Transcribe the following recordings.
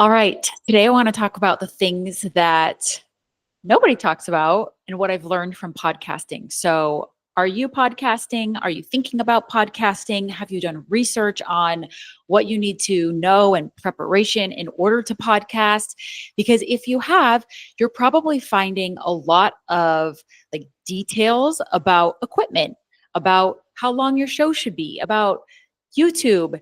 All right. Today, I want to talk about the things that nobody talks about and what I've learned from podcasting. So, are you podcasting? Are you thinking about podcasting? Have you done research on what you need to know and preparation in order to podcast? Because if you have, you're probably finding a lot of details about equipment, about how long your show should be, about YouTube,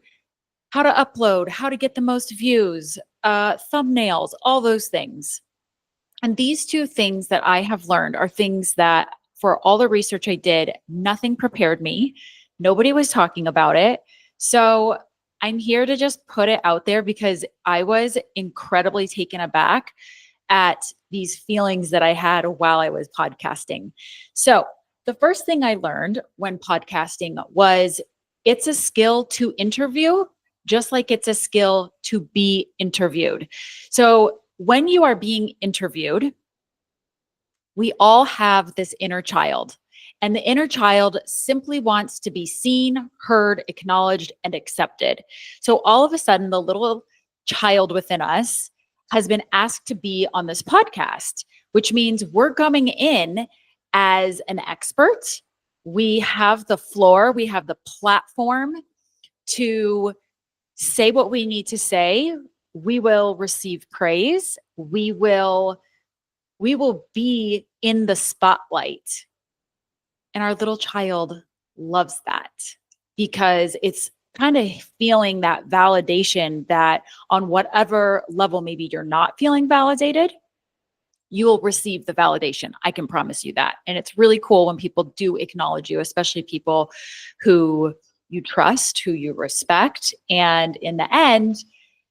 how to upload, how to get the most views, thumbnails, all those things. And these two things that I have learned are things that, for all the research I did, nothing prepared me. Nobody was talking about it. So I'm here to just put it out there because I was incredibly taken aback at these feelings that I had while I was podcasting. So the first thing I learned when podcasting was it's a skill to interview, just like it's a skill to be interviewed. So when you are being interviewed, we all have this inner child, and the inner child simply wants to be seen, heard, acknowledged, and accepted. So all of a sudden, the little child within us has been asked to be on this podcast, which means we're coming in as an expert. We have the floor, we have the platform to say what we need to say. We will receive praise. We will be in the spotlight. And our little child loves that because it's kind of feeling that validation that on whatever level maybe you're not feeling validated, you will receive the validation. I can promise you that. And it's really cool when people do acknowledge you, especially people who you trust, who you respect. And in the end,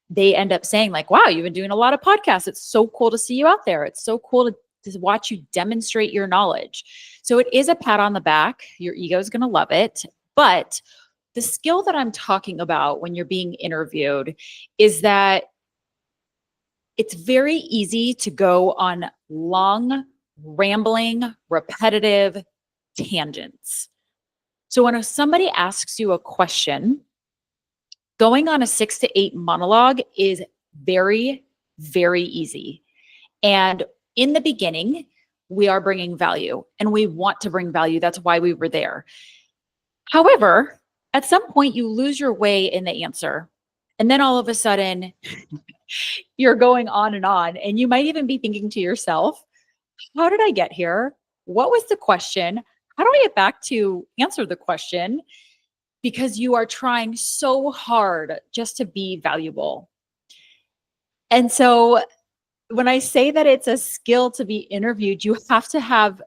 they end up saying like, wow, you've been doing a lot of podcasts. It's so cool to see you out there. It's so cool to watch you demonstrate your knowledge. So it is a pat on the back. Your ego is going to love it. But the skill that I'm talking about when you're being interviewed is that it's very easy to go on long, rambling, repetitive tangents. So when somebody asks you a question, going on a 6 to 8 monologue is very, very easy. And in the beginning, we are bringing value and we want to bring value. That's why we were there. However, at some point, you lose your way in the answer. And then all of a sudden, you're going on, and you might even be thinking to yourself, how did I get here? What was the question? How do I get back to answer the question? Because you are trying so hard just to be valuable. And so when I say that it's a skill to be interviewed, you have to have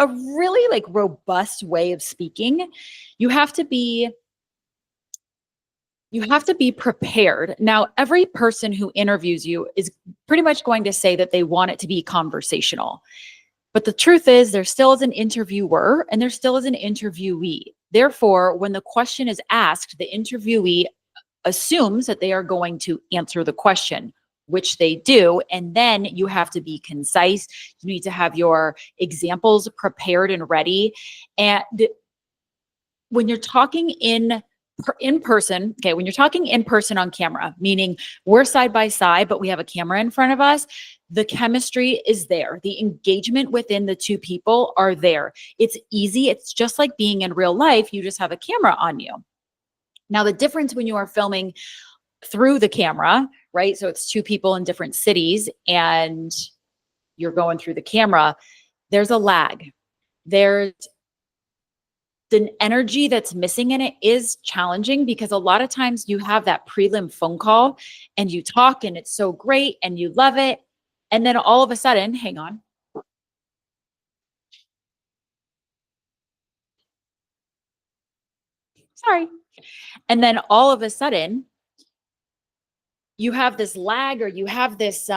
a really robust way of speaking. You have to be prepared. Now, every person who interviews you is pretty much going to say that they want it to be conversational. But the truth is there still is an interviewer and there still is an interviewee. Therefore, when the question is asked, the interviewee assumes that they are going to answer the question, which they do. And then you have to be concise. You need to have your examples prepared and ready. And when you're talking in person, okay, when you're talking in person on camera, meaning we're side by side, but we have a camera in front of us, the chemistry is there. The engagement within the two people are there. It's easy. It's just like being in real life. You just have a camera on you. Now, the difference when you are filming through the camera, right? So it's two people in different cities and you're going through the camera, there's a lag. There's the energy that's missing in it is challenging because a lot of times you have that prelim phone call and you talk and it's so great and you love it. And then all of a sudden, hang on. Sorry. And then all of a sudden, you have this lag or you have this,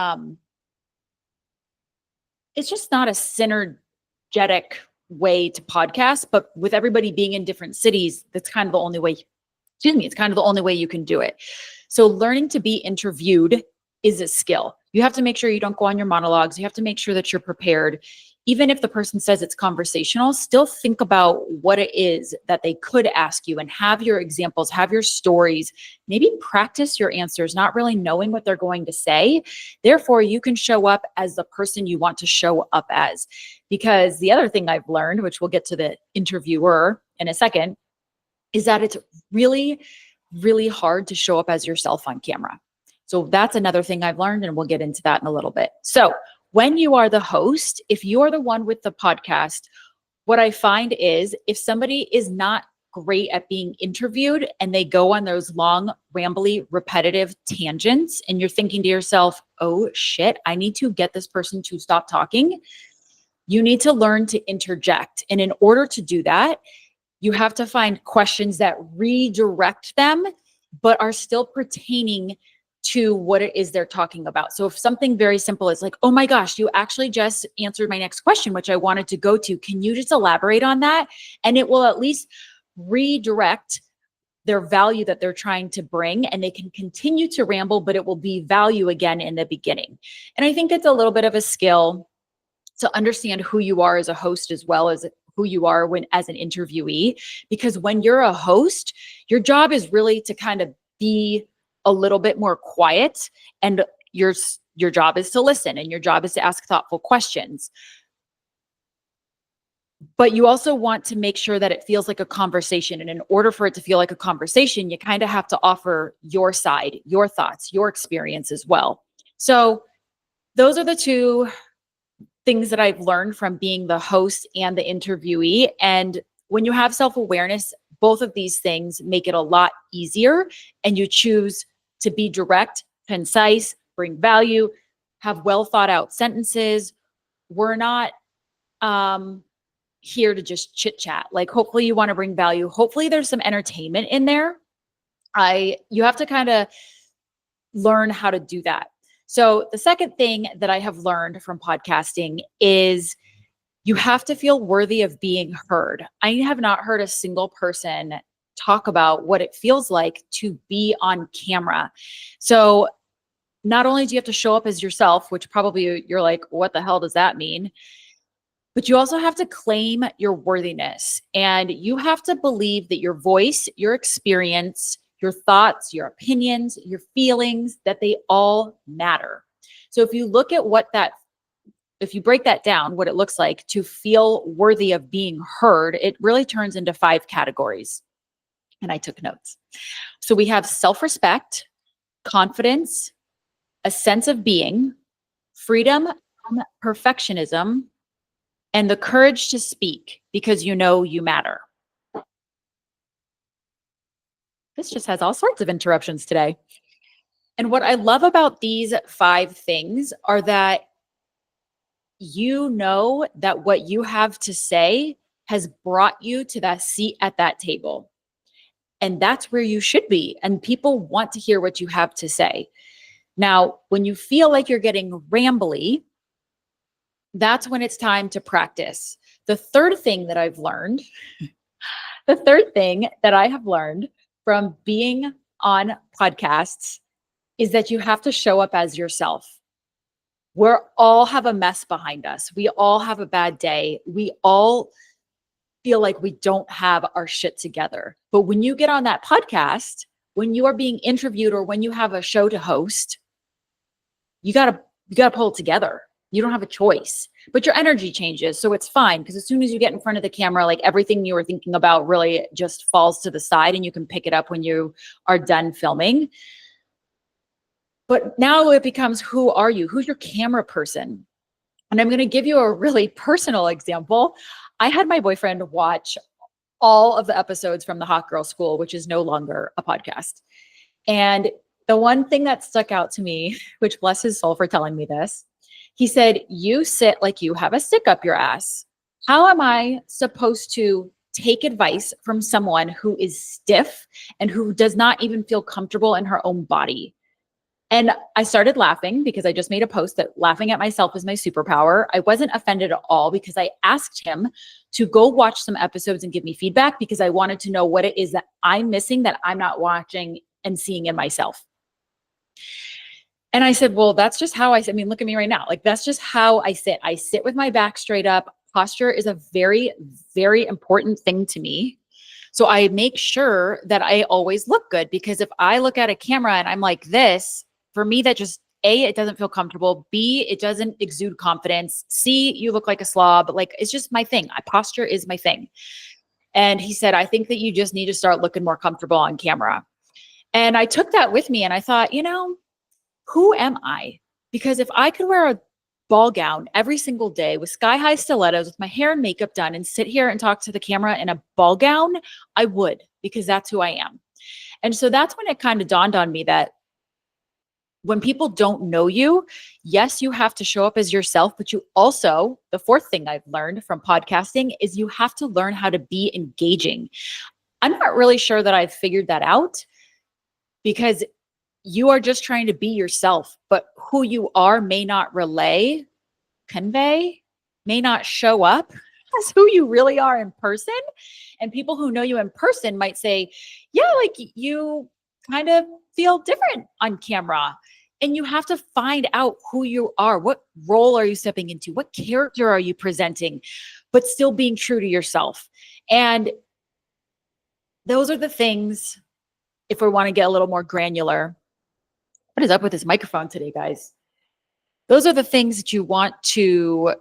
it's just not a synergetic way to podcast, but with everybody being in different cities, that's kind of the only way, it's kind of the only way you can do it. So learning to be interviewed is a skill. You have to make sure you don't go on your monologues. You have to make sure that you're prepared. even if the person says it's conversational, still think about what it is that they could ask you and have your examples, have your stories, maybe practice your answers, not really knowing what they're going to say. Therefore, you can show up as the person you want to show up as. Because the other thing I've learned, which we'll get to the interviewer in a second, is that it's really, really hard to show up as yourself on camera. So that's another thing I've learned, and we'll get into that in a little bit. So when you are the host, if you're the one with the podcast, what I find is if somebody is not great at being interviewed and they go on those long, rambly, repetitive tangents, and you're thinking to yourself, oh shit, I need to get this person to stop talking, you need to learn to interject. And in order to do that, you have to find questions that redirect them, but are still pertaining to what it is they're talking about. So if something very simple is like, oh my gosh, you actually just answered my next question, which I wanted to go to. Can you just elaborate on that? And it will at least redirect their value that they're trying to bring, and they can continue to ramble, but it will be value again in the beginning. And I think it's a little bit of a skill to understand who you are as a host as well as who you are when as an interviewee, because when you're a host, your job is really to kind of be a little bit more quiet, and your job is to listen, and your job is to ask thoughtful questions. But you also want to make sure that it feels like a conversation. And in order for it to feel like a conversation, you kind of have to offer your side, your thoughts, your experience as well. So those are the two things that I've learned from being the host and the interviewee. And when you have self-awareness, both of these things make it a lot easier, and you choose to be direct, concise, bring value, have well thought out sentences. We're not here to just chit chat. Like, hopefully you want to bring value. Hopefully there's some entertainment in there. You have to kind of learn how to do that. So the second thing that I have learned from podcasting is you have to feel worthy of being heard. I have not heard a single person talk about what it feels like to be on camera. So not only do you have to show up as yourself, which probably you're like, what the hell does that mean? But you also have to claim your worthiness, and you have to believe that your voice, your experience, your thoughts, your opinions, your feelings, that they all matter. So if you look at if you break that down, what it looks like to feel worthy of being heard, it really turns into 5 categories. And I took notes. So we have self-respect, confidence, a sense of being, freedom from perfectionism, and the courage to speak because you know you matter. This just has all sorts of interruptions today. And what I love about these 5 things are that you know that what you have to say has brought you to that seat at that table. And that's where you should be. And people want to hear what you have to say. Now, when you feel like you're getting rambly, that's when it's time to practice. The third thing that I have learned from being on podcasts is that you have to show up as yourself. We all have a mess behind us. We all have a bad day. We all feel like we don't have our shit together. But when you get on that podcast, when you are being interviewed or when you have a show to host, you gotta pull it together. You don't have a choice, but your energy changes. So it's fine, because as soon as you get in front of the camera, like everything you were thinking about really just falls to the side, and you can pick it up when you are done filming. But now it becomes, who are you? Who's your camera person? And I'm going to give you a really personal example. I had my boyfriend watch all of the episodes from the Hot Girl School, which is no longer a podcast. And the one thing that stuck out to me, which bless his soul for telling me this, he said, you sit like you have a stick up your ass. How am I supposed to take advice from someone who is stiff and who does not even feel comfortable in her own body? And I started laughing because I just made a post that laughing at myself is my superpower. I wasn't offended at all because I asked him to go watch some episodes and give me feedback, because I wanted to know what it is that I'm missing that I'm not watching and seeing in myself. And I said, well, that's just how I mean, look at me right now. Like, that's just how I sit. I sit with my back straight up. Posture is a very, very important thing to me. So I make sure that I always look good, because if I look at a camera and I'm like this, for me, that just A, it doesn't feel comfortable. B, it doesn't exude confidence. C, you look like a slob. Like, it's just my thing. Posture is my thing. And he said, I think that you just need to start looking more comfortable on camera. And I took that with me and I thought, who am I? Because if I could wear a ball gown every single day with sky high stilettos with my hair and makeup done and sit here and talk to the camera in a ball gown, I would, because that's who I am. And so that's when it kind of dawned on me that when people don't know you, yes, you have to show up as yourself, but you also, the fourth thing I've learned from podcasting is you have to learn how to be engaging. I'm not really sure that I've figured that out, because you are just trying to be yourself, but who you are may not convey, may not show up as who you really are in person. And people who know you in person might say, yeah, like you kind of feel different on camera. And you have to find out who you are. What role are you stepping into? What character are you presenting, but still being true to yourself? And those are the things, if we want to get a little more granular. What is up with this microphone today, guys? Those are the things that you want to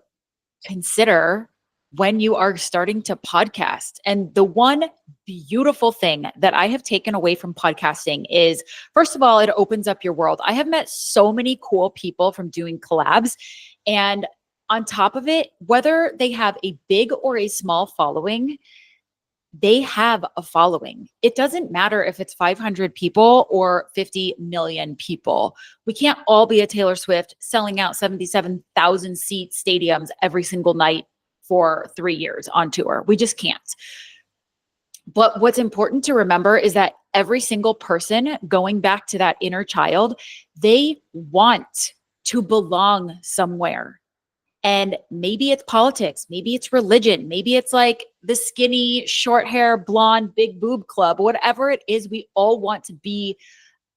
consider when you are starting to podcast. And the one beautiful thing that I have taken away from podcasting is, first of all, it opens up your world. I have met so many cool people from doing collabs. And on top of it, whether they have a big or a small following, they have a following. It doesn't matter if it's 500 people or 50 million people. We can't all be a Taylor Swift selling out 77,000 seat stadiums every single night for 3 years on tour. We just can't. But what's important to remember is that every single person, going back to that inner child, they want to belong somewhere. And maybe it's politics, maybe it's religion, maybe it's like the skinny, short hair, blonde, big boob club, whatever it is, we all want to be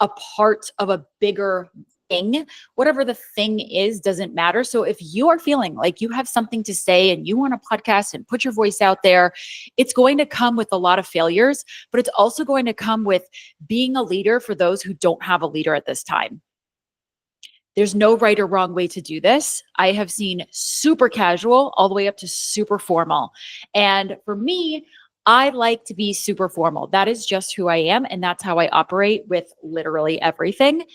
a part of a bigger thing. Whatever the thing is, doesn't matter. So if you are feeling like you have something to say and you want to podcast and put your voice out there, it's going to come with a lot of failures, but it's also going to come with being a leader for those who don't have a leader at this time. There's no right or wrong way to do this. I have seen super casual all the way up to super formal. And for me, I like to be super formal. That is just who I am. And that's how I operate with literally everything,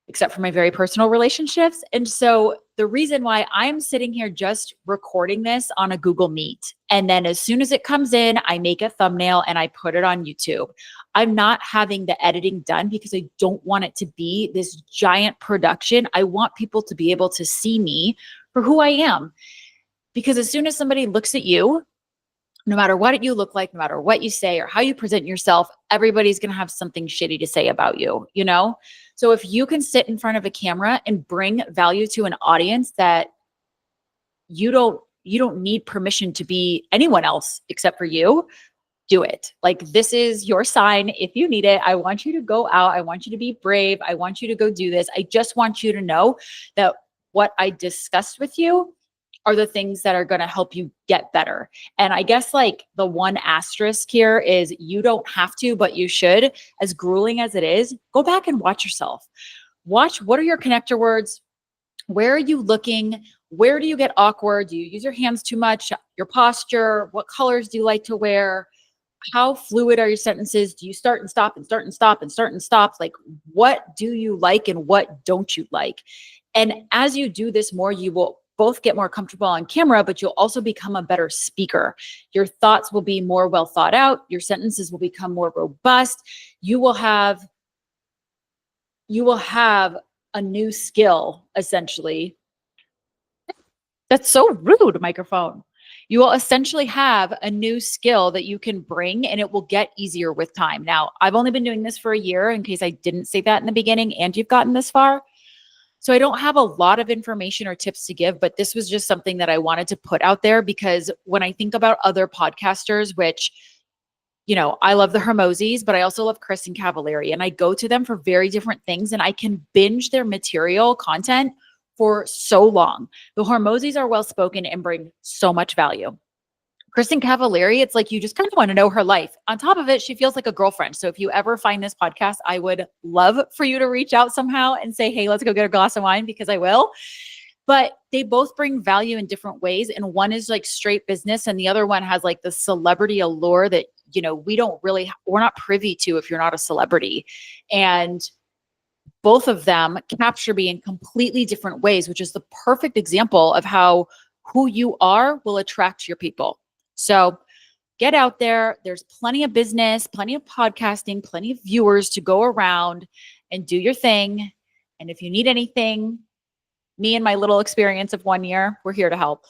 except for my very personal relationships. And so the reason why I'm sitting here just recording this on a Google Meet, and then as soon as it comes in, I make a thumbnail and I put it on YouTube. I'm not having the editing done because I don't want it to be this giant production. I want people to be able to see me for who I am. Because as soon as somebody looks at you, no matter what you look like, no matter what you say or how you present yourself, everybody's going to have something shitty to say about you, you know? So if you can sit in front of a camera and bring value to an audience that you don't need permission to be anyone else except for you, do it. Like, this is your sign. If you need it, I want you to go out. I want you to be brave. I want you to go do this. I just want you to know that what I discussed with you are the things that are going to help you get better. And I guess like the one asterisk here is you don't have to, but you should. As grueling as it is, go back and watch yourself. Watch, what are your connector words? Where are you looking? Where do you get awkward? Do you use your hands too much? Your posture? What colors do you like to wear? How fluid are your sentences? Do you start and stop and start and stop and start and stop? Like, what do you like and what don't you like? And as you do this more, you will both get more comfortable on camera, but you'll also become a better speaker. Your thoughts will be more well thought out. Your sentences will become more robust. You will have a new skill, essentially. That's so rude, microphone. You will essentially have a new skill that you can bring, and it will get easier with time. Now, I've only been doing this for a year, in case I didn't say that in the beginning, and you've gotten this far. So I don't have a lot of information or tips to give, but this was just something that I wanted to put out there, because when I think about other podcasters, which I love the Hermosis, but I also love Chris and Cavallari, and I go to them for very different things, and I can binge their material content for so long. The Hermosis are well-spoken and bring so much value. Kristen Cavallari, it's like you just kind of want to know her life. On top of it, she feels like a girlfriend. So if you ever find this podcast, I would love for you to reach out somehow and say, hey, let's go get a glass of wine, because I will. But they both bring value in different ways. And one is like straight business, and the other one has like the celebrity allure that, we're not privy to if you're not a celebrity. And both of them capture me in completely different ways, which is the perfect example of how who you are will attract your people. So get out there. There's plenty of business, plenty of podcasting, plenty of viewers to go around and do your thing. And if you need anything, me and my little experience of 1 year, we're here to help.